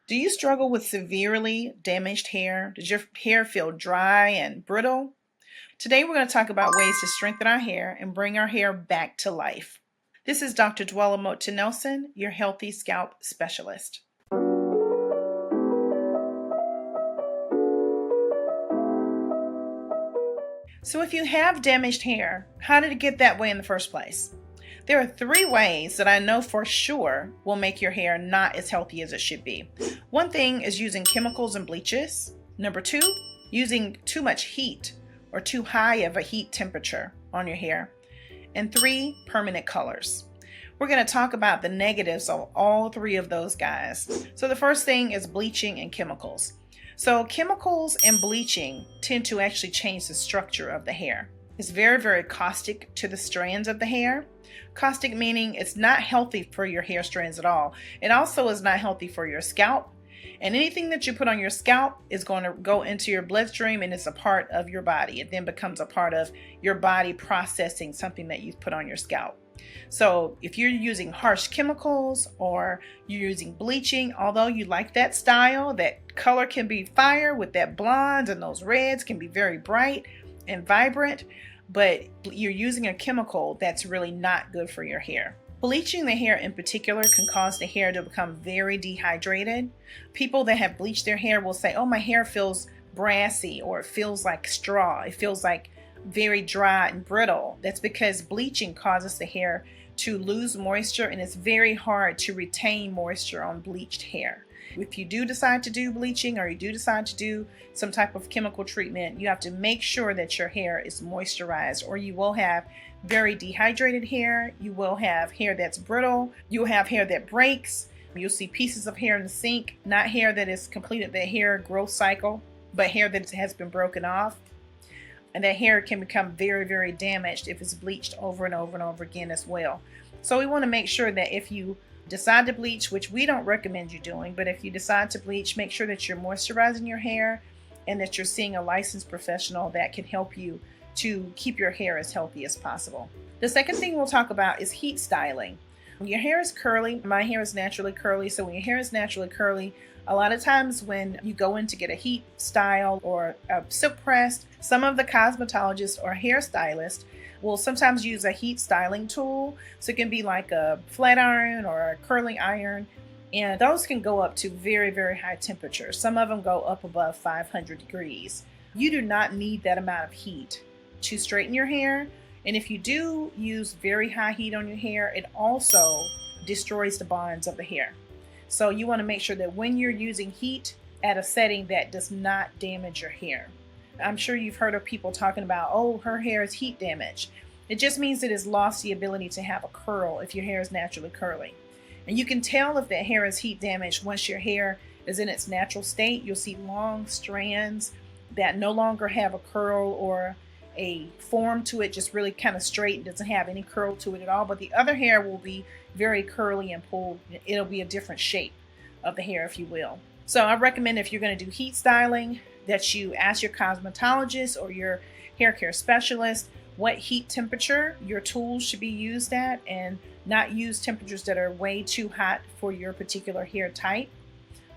Do you struggle with severely damaged hair? Does your hair feel dry and brittle? Today we're going to talk about ways to strengthen our hair and bring our hair back to life. This is Dr. Dwella Mote Nelson, your healthy scalp specialist. So if you have damaged hair, how did it get that way in the first place? There are 3 ways that I know for sure will make your hair not as healthy as it should be. One thing is using chemicals and bleaches. Number 2, using too much heat or too high of a heat temperature on your hair. And 3, permanent colors. We're going to talk about the negatives of all 3 of those guys. So the first thing is bleaching and chemicals. So chemicals and bleaching tend to actually change the structure of the hair. It's very, very caustic to the strands of the hair. Caustic meaning it's not healthy for your hair strands at all. It also is not healthy for your scalp. And anything that you put on your scalp is going to go into your bloodstream and it's a part of your body. It then becomes a part of your body processing something that you put on your scalp. So if you're using harsh chemicals or you're using bleaching, although you like that style, that color can be fire with that blonde and those reds can be very bright and vibrant, but you're using a chemical that's really not good for your hair. Bleaching the hair in particular can cause the hair to become very dehydrated. People that have bleached their hair will say, oh, my hair feels brassy, or it feels like straw. It feels like very dry and brittle. That's because bleaching causes the hair to lose moisture, and it's very hard to retain moisture on bleached hair. If you do decide to do bleaching or you do decide to do some type of chemical treatment, you have to make sure that your hair is moisturized, or you will have very dehydrated hair. You will have hair that's brittle. You'll have hair that breaks. You'll see pieces of hair in the sink, not hair that has completed the hair growth cycle, but hair that has been broken off. And that hair can become very, very damaged if it's bleached over and over and over again as well. So we want to make sure that if you decide to bleach, which we don't recommend you doing, but if you decide to bleach, make sure that you're moisturizing your hair and that you're seeing a licensed professional that can help you to keep your hair as healthy as possible. The second thing we'll talk about is heat styling. When your hair is curly, my hair is naturally curly, so when your hair is naturally curly, a lot of times when you go in to get a heat style or a silk pressed, some of the cosmetologists or hairstylists will sometimes use a heat styling tool. So it can be like a flat iron or a curling iron. And those can go up to very, very high temperatures. Some of them go up above 500 degrees. You do not need that amount of heat to straighten your hair. And if you do use very high heat on your hair, it also destroys the bonds of the hair. So you want to make sure that when you're using heat at a setting that does not damage your hair. I'm sure you've heard of people talking about, oh, her hair is heat damaged. It just means it has lost the ability to have a curl if your hair is naturally curly. And you can tell if that hair is heat damaged once your hair is in its natural state. You'll see long strands that no longer have a curl or a form to it, just really kind of straight, doesn't have any curl to it at all. But the other hair will be very curly and pulled. It'll be a different shape of the hair, if you will. So I recommend if you're going to do heat styling that you ask your cosmetologist or your hair care specialist what heat temperature your tools should be used at, and not use temperatures that are way too hot for your particular hair type.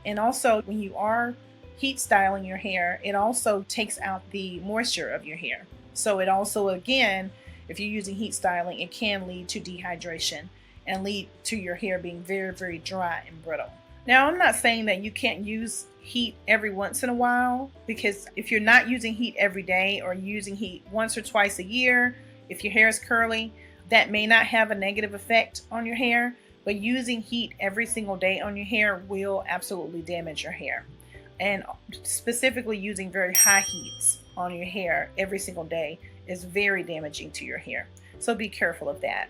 And also when you are heat styling your hair, it also takes out the moisture of your hair. So it also, again, if you're using heat styling, it can lead to dehydration and lead to your hair being very, very dry and brittle. Now, I'm not saying that you can't use heat every once in a while, because if you're not using heat every day or using heat once or twice a year, if your hair is curly, that may not have a negative effect on your hair, but using heat every single day on your hair will absolutely damage your hair. And specifically using very high heats on your hair every single day is very damaging to your hair. So be careful of that.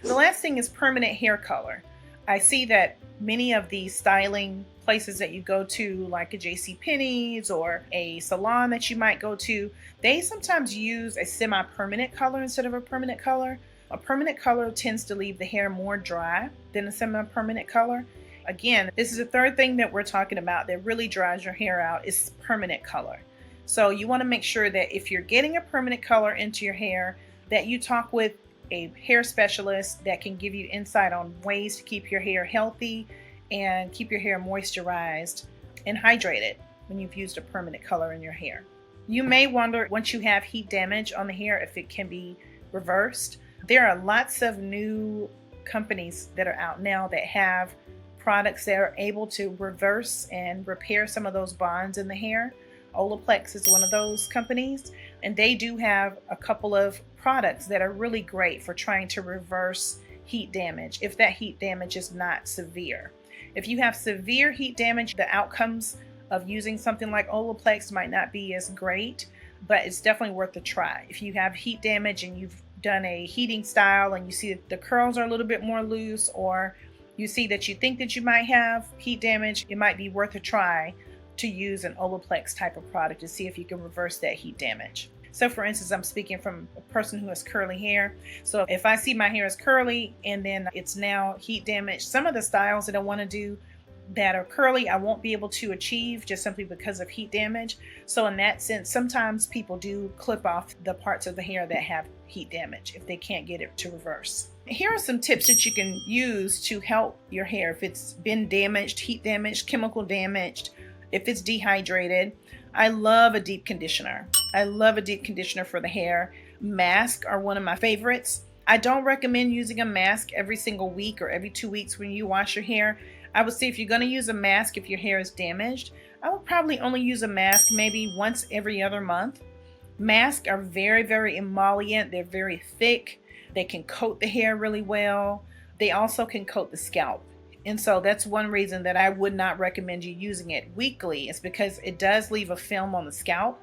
The last thing is permanent hair color. I see that many of these styling places that you go to, like a JCPenney's or a salon that you might go to, they sometimes use a semi-permanent color instead of a permanent color. A permanent color tends to leave the hair more dry than a semi-permanent color. Again, this is the third thing that we're talking about that really dries your hair out, is permanent color. So you want to make sure that if you're getting a permanent color into your hair, that you talk with a hair specialist that can give you insight on ways to keep your hair healthy and keep your hair moisturized and hydrated when you've used a permanent color in your hair. You may wonder, once you have heat damage on the hair, if it can be reversed. There are lots of new companies that are out now that have products that are able to reverse and repair some of those bonds in the hair. Olaplex is one of those companies, and they do have a couple of products that are really great for trying to reverse heat damage if that heat damage is not severe. If you have severe heat damage, the outcomes of using something like Olaplex might not be as great, but it's definitely worth a try. If you have heat damage and you've done a heating style and you see that the curls are a little bit more loose, or you see that you think that you might have heat damage, it might be worth a try to use an Olaplex type of product to see if you can reverse that heat damage. So for instance, I'm speaking from a person who has curly hair. So if I see my hair is curly and then it's now heat damaged, some of the styles that I want to do that are curly, I won't be able to achieve just simply because of heat damage. So in that sense, sometimes people do clip off the parts of the hair that have heat damage if they can't get it to reverse. Here are some tips that you can use to help your hair if it's been damaged, heat damaged, chemical damaged, if it's dehydrated. I love a deep conditioner. I love a deep conditioner for the hair. Masks are one of my favorites. I don't recommend using a mask every single week or every 2 weeks when you wash your hair. I would say if you're going to use a mask, if your hair is damaged, I would probably only use a mask maybe once every other month. Masks are very, very emollient. They're very thick. They can coat the hair really well. They also can coat the scalp. And so that's one reason that I would not recommend you using it weekly, is because it does leave a film on the scalp,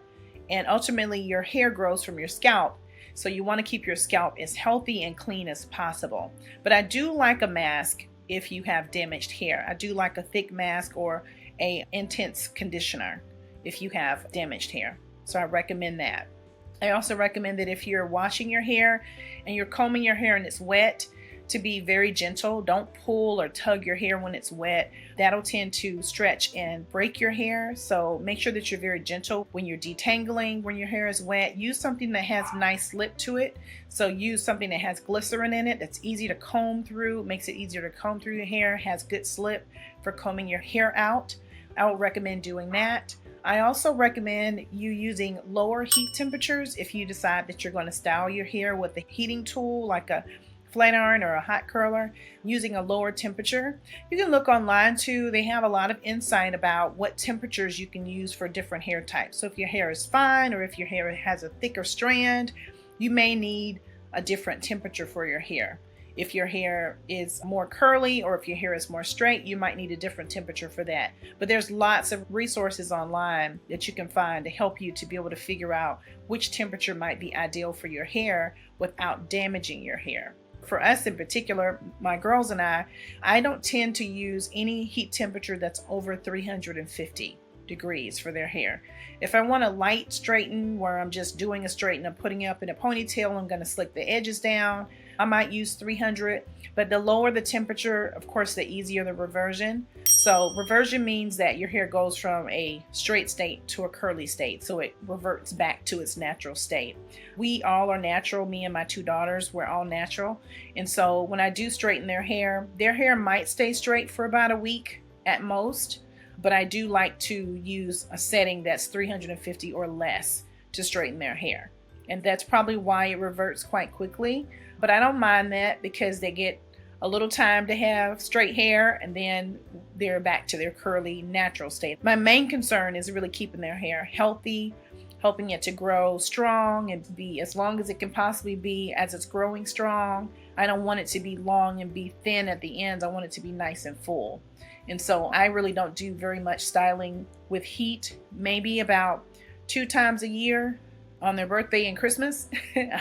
and ultimately your hair grows from your scalp. So you want to keep your scalp as healthy and clean as possible. But I do like a mask if you have damaged hair. I do like a thick mask or a intense conditioner if you have damaged hair. So I recommend that. I also recommend that if you're washing your hair and you're combing your hair and it's wet, to be very gentle. Don't pull or tug your hair when it's wet. That'll tend to stretch and break your hair. So make sure that you're very gentle when you're detangling, when your hair is wet. Use something that has nice slip to it. So use something that has glycerin in it, that's easy to comb through, makes it easier to comb through your hair, has good slip for combing your hair out. I would recommend doing that. I also recommend you using lower heat temperatures if you decide that you're going to style your hair with a heating tool like a flat iron or a hot curler, using a lower temperature. You can look online too. They have a lot of insight about what temperatures you can use for different hair types. So if your hair is fine, or if your hair has a thicker strand, you may need a different temperature for your hair. If your hair is more curly or if your hair is more straight, you might need a different temperature for that. But there's lots of resources online that you can find to help you to be able to figure out which temperature might be ideal for your hair without damaging your hair. For us in particular, my girls and I don't tend to use any heat temperature that's over 350 degrees for their hair. If I want a light straighten where I'm just doing a straighten, I'm putting it up in a ponytail, I'm going to slick the edges down, I might use 300, but the lower the temperature, of course, the easier the reversion. So reversion means that your hair goes from a straight state to a curly state. So it reverts back to its natural state. We all are natural. Me and my 2 daughters, we're all natural. And so when I do straighten their hair might stay straight for about a week at most. But I do like to use a setting that's 350 or less to straighten their hair. And that's probably why it reverts quite quickly. But I don't mind that because they get a little time to have straight hair and then they're back to their curly natural state. My main concern is really keeping their hair healthy, helping it to grow strong and be as long as it can possibly be as it's growing strong. I don't want it to be long and be thin at the ends. I want it to be nice and full. And so I really don't do very much styling with heat, maybe about 2 times a year. On their birthday and Christmas,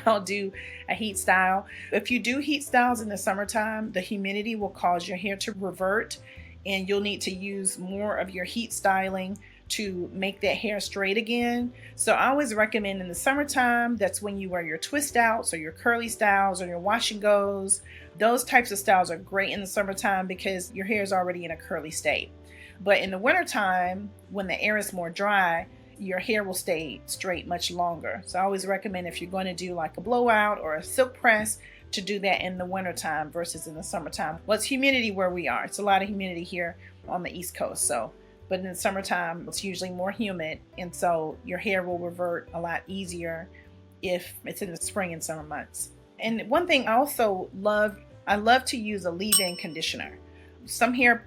I'll do a heat style. If you do heat styles in the summertime, the humidity will cause your hair to revert and you'll need to use more of your heat styling to make that hair straight again. So I always recommend in the summertime, that's when you wear your twist outs or your curly styles or your wash and goes. Those types of styles are great in the summertime because your hair is already in a curly state. But in the wintertime, when the air is more dry, your hair will stay straight much longer. So I always recommend if you're going to do like a blowout or a silk press, to do that in the wintertime versus in the summertime. Well, it's humidity where we are. It's a lot of humidity here on the East Coast. But in the summertime, it's usually more humid. And so your hair will revert a lot easier if it's in the spring and summer months. And one thing I also love to use a leave-in conditioner. Some hair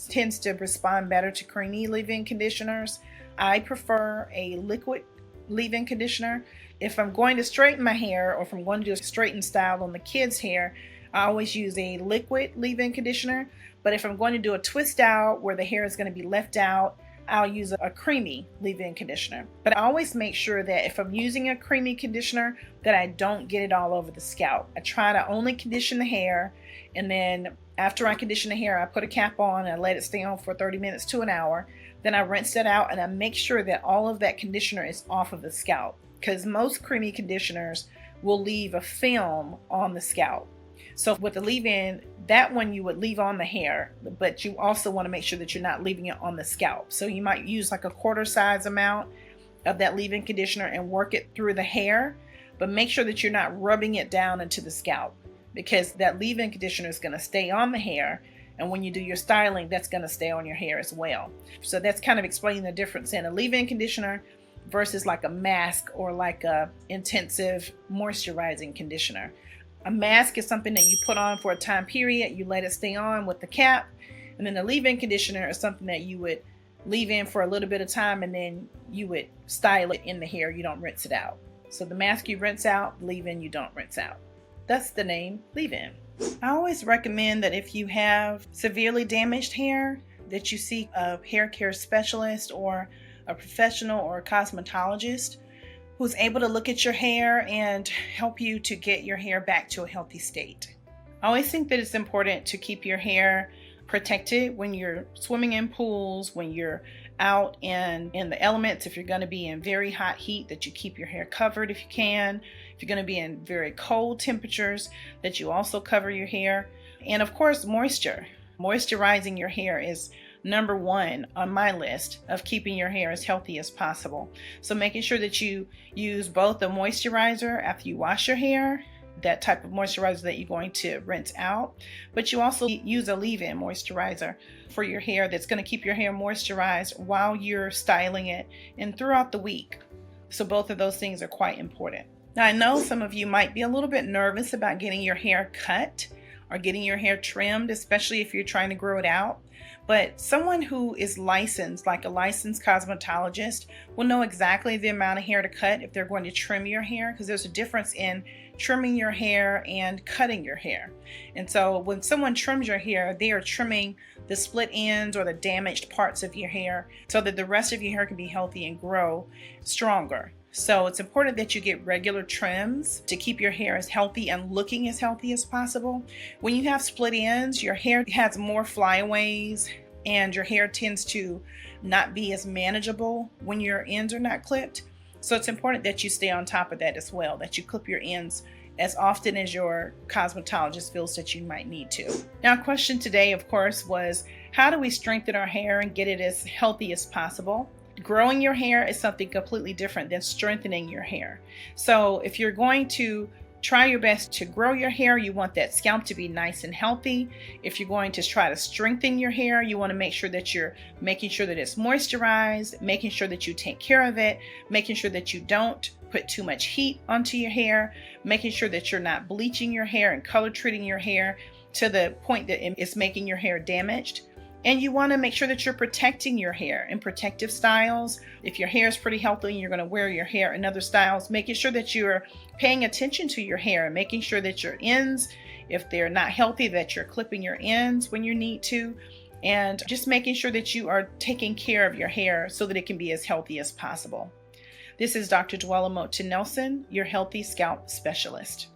tends to respond better to creamy leave-in conditioners. I prefer a liquid leave-in conditioner. If I'm going to straighten my hair, or if I'm going to do a straighten style on the kids' hair, I always use a liquid leave-in conditioner. But if I'm going to do a twist out where the hair is going to be left out, I'll use a creamy leave-in conditioner. But I always make sure that if I'm using a creamy conditioner, that I don't get it all over the scalp. I try to only condition the hair, and then after I condition the hair, I put a cap on and I let it stay on for 30 minutes to an hour. Then I rinse it out and I make sure that all of that conditioner is off of the scalp, because most creamy conditioners will leave a film on the scalp. So with the leave-in, that one you would leave on the hair, but you also want to make sure that you're not leaving it on the scalp. So you might use like a quarter size amount of that leave-in conditioner and work it through the hair, but make sure that you're not rubbing it down into the scalp, because that leave-in conditioner is going to stay on the hair. And when you do your styling, that's going to stay on your hair as well. So that's kind of explaining the difference in a leave-in conditioner versus like a mask or like a intensive moisturizing conditioner. A mask is something that you put on for a time period, you let it stay on with the cap, and then the leave-in conditioner is something that you would leave in for a little bit of time and then you would style it in the hair. You don't rinse it out. So the mask you rinse out, leave-in you don't rinse out. That's the name, leave-in. I always recommend that if you have severely damaged hair, that you seek a hair care specialist or a professional or a cosmetologist who's able to look at your hair and help you to get your hair back to a healthy state. I always think that it's important to keep your hair protected when you're swimming in pools, when you're out in the elements. If you're going to be in very hot heat, that you keep your hair covered if you can. If you're going to be in very cold temperatures, that you also cover your hair. And of course, moisture. Moisturizing your hair is number one on my list of keeping your hair as healthy as possible. So making sure that you use both a moisturizer after you wash your hair, that type of moisturizer that you're going to rinse out, but you also use a leave-in moisturizer for your hair that's going to keep your hair moisturized while you're styling it and throughout the week. So both of those things are quite important. Now I know some of you might be a little bit nervous about getting your hair cut or getting your hair trimmed, especially if you're trying to grow it out. But someone who is licensed, like a licensed cosmetologist, will know exactly the amount of hair to cut if they're going to trim your hair, because there's a difference in trimming your hair and cutting your hair. And so when someone trims your hair, they are trimming the split ends or the damaged parts of your hair so that the rest of your hair can be healthy and grow stronger. So it's important that you get regular trims to keep your hair as healthy and looking as healthy as possible. When you have split ends, your hair has more flyaways and your hair tends to not be as manageable when your ends are not clipped. So it's important that you stay on top of that as well, that you clip your ends as often as your cosmetologist feels that you might need to. Now, a question today, of course, was how do we strengthen our hair and get it as healthy as possible? Growing your hair is something completely different than strengthening your hair. So if you're going to try your best to grow your hair, you want that scalp to be nice and healthy. If you're going to try to strengthen your hair, you want to make sure that you're making sure that it's moisturized, making sure that you take care of it, making sure that you don't put too much heat onto your hair, making sure that you're not bleaching your hair and color treating your hair to the point that it's making your hair damaged. And you want to make sure that you're protecting your hair in protective styles. If your hair is pretty healthy and you're going to wear your hair in other styles, making sure that you're paying attention to your hair and making sure that your ends, if they're not healthy, that you're clipping your ends when you need to. And just making sure that you are taking care of your hair so that it can be as healthy as possible. This is Dr. Dwella Moten Nelson, your Healthy Scalp Specialist.